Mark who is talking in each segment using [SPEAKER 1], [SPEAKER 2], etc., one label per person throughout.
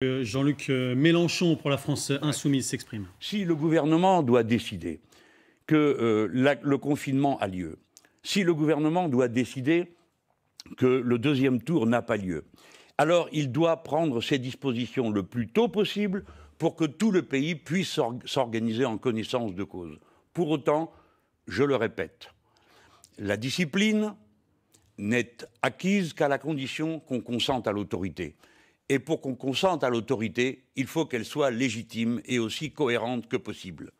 [SPEAKER 1] Jean-Luc Mélenchon pour la France insoumise s'exprime.
[SPEAKER 2] Si le gouvernement doit décider que le confinement a lieu, si le gouvernement doit décider que le deuxième tour n'a pas lieu, alors il doit prendre ses dispositions le plus tôt possible pour que tout le pays puisse s'organiser en connaissance de cause. Pour autant, je le répète, la discipline n'est acquise qu'à la condition qu'on consente à l'autorité. Et pour qu'on consente à l'autorité, il faut qu'elle soit légitime et aussi cohérente que possible.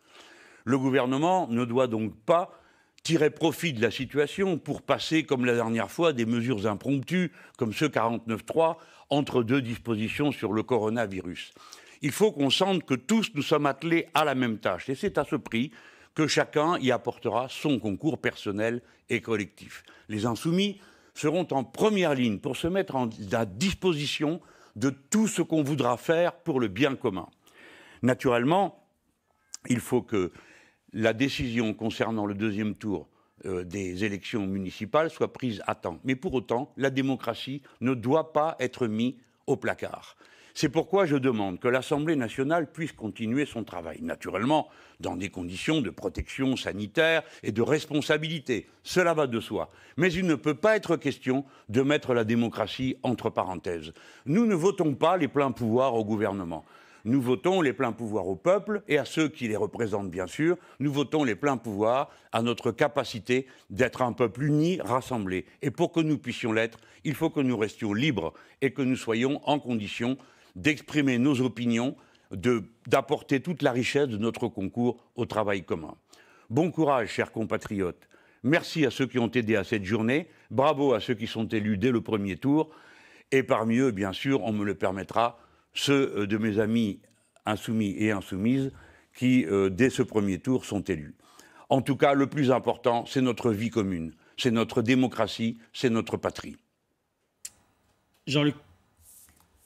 [SPEAKER 2] Le gouvernement ne doit donc pas tirer profit de la situation pour passer, comme la dernière fois, des mesures impromptues, comme ce 49.3, entre deux dispositions sur le coronavirus. Il faut qu'on sente que tous nous sommes attelés à la même tâche. Et c'est à ce prix que chacun y apportera son concours personnel et collectif. Les insoumis seront en première ligne pour se mettre à disposition de tout ce qu'on voudra faire pour le bien commun. Naturellement, il faut que la décision concernant le deuxième tour des élections municipales soit prise à temps. Mais pour autant, la démocratie ne doit pas être mise au placard. C'est pourquoi je demande que l'Assemblée nationale puisse continuer son travail, naturellement, dans des conditions de protection sanitaire et de responsabilité. Cela va de soi. Mais il ne peut pas être question de mettre la démocratie entre parenthèses. Nous ne votons pas les pleins pouvoirs au gouvernement. Nous votons les pleins pouvoirs au peuple et à ceux qui les représentent, bien sûr. Nous votons les pleins pouvoirs à notre capacité d'être un peuple uni, rassemblé. Et pour que nous puissions l'être, il faut que nous restions libres et que nous soyons en condition d'exprimer nos opinions, d'apporter toute la richesse de notre concours au travail commun. Bon courage, chers compatriotes. Merci à ceux qui ont aidé à cette journée. Bravo à ceux qui sont élus dès le premier tour. Et parmi eux, bien sûr, on me le permettra, ceux de mes amis insoumis et insoumises qui, dès ce premier tour, sont élus. En tout cas, le plus important, c'est notre vie commune, c'est notre démocratie, c'est notre patrie.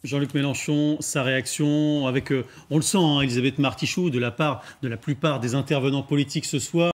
[SPEAKER 1] Jean-Luc Mélenchon, sa réaction avec, on le sent, Elisabeth Martichoux, de la part de la plupart des intervenants politiques ce soir.